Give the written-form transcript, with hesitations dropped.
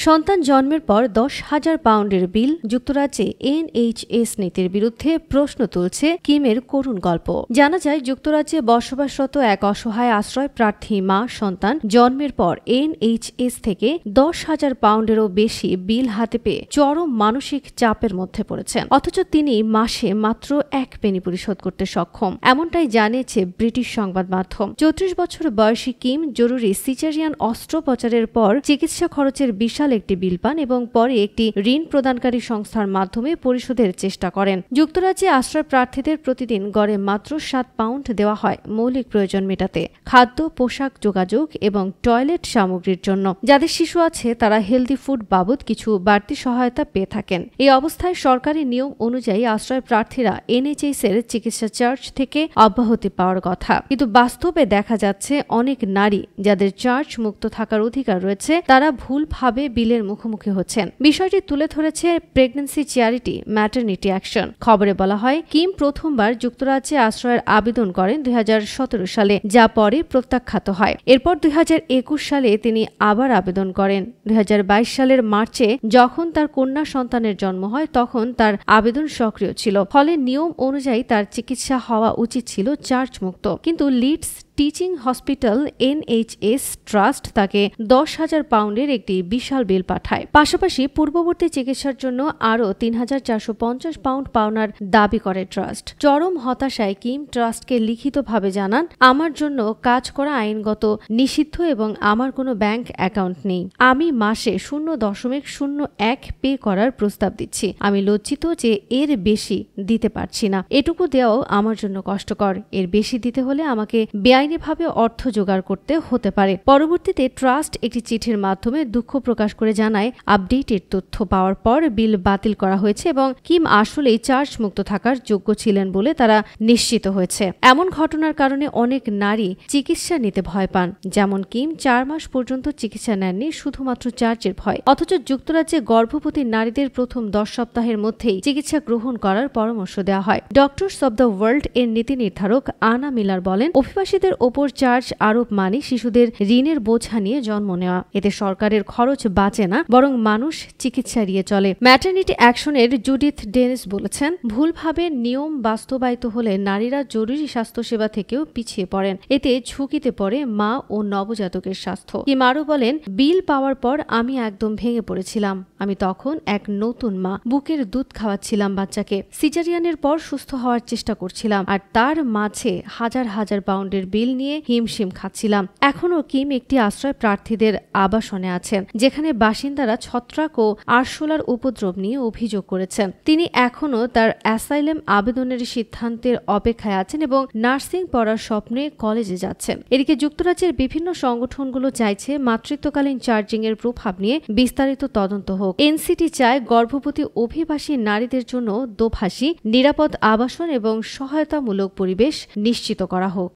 সন্তান জন্মের পর 10,000 পাউন্ডের বিল, যুক্তরাজ্যে এনএইচএস নীতির বিরুদ্ধে প্রশ্ন তুলছে কিমের করুণ গল্প। জানা যায়, যুক্তরাজ্যে বসবাসরত এক অসহায় আশ্রয় প্রার্থী মা সন্তান জন্মের পর এনএইচএস থেকে 10,000 পাউন্ডেরও বেশি বিল হাতে পেয়ে চরম মানসিক চাপের মধ্যে পড়েছেন। অথচ তিনি মাসে মাত্র 1 পেনি পরিশোধ করতে সক্ষম, এমনটাই জানিয়েছে ব্রিটিশ সংবাদ মাধ্যম। 34 বছর বয়সী কিম জরুরি সিজারিয়ান অস্ত্রোপচারের পর চিকিৎসা খরচের বিশাল একটি বিল পান এবং পরে একটি ঋণ প্রদানকারী সংস্থার মাধ্যমে পরিশোধের চেষ্টা করেন। যুক্তরাজ্যে আশ্রয় প্রার্থীদের প্রতিদিন গড়ে মাত্র 7 পাউন্ড দেওয়া হয় মৌলিক প্রয়োজন মেটাতে, খাদ্য, পোশাক, যোগাযোগ এবং টয়লেট সামগ্রীর জন্য। যাদের শিশু আছে তারা হেলদি ফুড বাবদ কিছু বাড়তি সহায়তা পেয়ে থাকেন। এই অবস্থায় সরকারি নিয়ম অনুযায়ী আশ্রয় প্রার্থীরা এনএইচএস এর চিকিৎসা চার্জ থেকে অব্যাহতি পাওয়ার কথা, কিন্তু বাস্তবে দেখা যাচ্ছে অনেক নারী যাদের চার্জ মুক্ত থাকার অধিকার রয়েছে তারা ভুলভাবে বিলের মুখোমুখি হচ্ছেন। বিষয়টি তুলে ধরেছে প্রেগন্যান্সি চ্যারিটি ম্যাটারনিটি অ্যাকশন। খবরে বলা হয়, কিম প্রথমবার যুক্তরাজ্যে আশ্রয়ের আবেদন করেন 2017 সালে, যা পরে প্রত্যাখ্যাত হয়। এরপর 2021 সালে তিনি আবার আবেদন করেন। 2022 সালের মার্চে যখন তার কন্যা সন্তানের জন্ম হয় তখন তার আবেদন সক্রিয় ছিল, ফলে নিয়ম অনুযায়ী তার চিকিৎসা হওয়া উচিত ছিল চার্জ মুক্ত। কিন্তু Leeds teaching hospital NHS trust তাকে 10,000 পাউন্ডের একটি বিশাল বিল পাঠায়। পাশাপাশি পূর্ববর্তী চিকিৎসার জন্য আরও 3,450 পাউন্ড পাওনার দাবি করে ট্রাস্ট। চরম হতাশায় কিম ট্রাস্টকে লিখিতভাবে জানান, আমার জন্য কাজ করা আইনগত নিষিদ্ধ এবং আমার কোনো ব্যাংক অ্যাকাউন্ট নেই। আমি মাসে 0.01 পে করার প্রস্তাব দিচ্ছি। আমি লজ্জিত যে এর বেশি দিতে পারছি না। এটুকু দেওয়াও আমার জন্য কষ্টকর। এর বেশি দিতে হলে আমাকে বেআইনিভাবে অর্থ জোগাড় করতে হতে পারে। পরবর্তীতে ট্রাস্ট একটি চিঠির মাধ্যমে দুঃখ প্রকাশ করে জানায়, আপডেটের তথ্য পাওয়ার পর বিল বাতিল করা হয়েছে এবং কিম আসলেই চার্জ মুক্ত থাকার যোগ্য ছিলেন বলে তারা নিশ্চিত হয়েছে। এমন ঘটনার কারণে অনেক নারী চিকিৎসা নিতে ভয় পান। যেমন কিম 4 মাস পর্যন্ত চিকিৎসা নেননি শুধুমাত্র চার্জের ভয়। অথচ যুক্তরাজ্যে গর্ভবতী নারীদের প্রথম 10 সপ্তাহের মধ্যেই চিকিৎসা গ্রহণ করার পরামর্শ দেওয়া হয়। ডক্টরস অব দ্য ওয়ার্ল্ড এর নীতি নির্ধারক আনা মিলার বলেন, অভিবাসীদের ওপর চার্জ আরোপ মানে শিশুদের ঋণের বোঝা নিয়ে জন্ম নেওয়া। এতে সরকারের খরচ বাঁচে না, বরং মানুষ চিকিৎসা এড়িয়ে চলে। ম্যাটারনিটি অ্যাকশনের জুডিথ ডেনিস বলেছেন, ভুলভাবে নিয়ম বাস্তবায়িত হলে নারীরা জরুরি স্বাস্থ্যসেবা থেকেও পিছিয়ে পড়েন। এতে ঝুঁকিতে পড়ে মা ও নবজাতকের স্বাস্থ্য। কিম আরও বলেন, বিল পাওয়ার পর আমি একদম ভেঙে পড়েছিলাম। আমি তখন এক নতুন মা, বুকের দুধ খাওয়াচ্ছিলাম বাচ্চাকে, সিজারিয়ানের পর সুস্থ হওয়ার চেষ্টা করছিলাম, আর তার মাঝে হাজার হাজার পাউন্ডের বিল নিয়ে হিমশিম খাচ্ছিলাম। এখনও কিম একটি আশ্রয় প্রার্থীদের আবাসনে আছেন, যেখানে বাসিন্দারা ছত্রাক ও আরশোলার উপদ্রব নিয়ে অভিযোগ করেছেন। তিনি এখনও তার অ্যাসাইলেম আবেদনের সিদ্ধান্তের অপেক্ষায় আছেন এবং নার্সিং পড়ার স্বপ্নে কলেজে যাচ্ছেন। এদিকে যুক্তরাজ্যের বিভিন্ন সংগঠনগুলো চাইছে মাতৃত্বকালীন চার্জিং এর প্রভাব নিয়ে বিস্তারিত তদন্ত হোক। এনসিটি চায় গর্ভবতী অভিবাসী নারীদের জন্য দোভাষী, নিরাপদ আবাসন এবং সহায়তামূলক পরিবেশ নিশ্চিত করা হোক।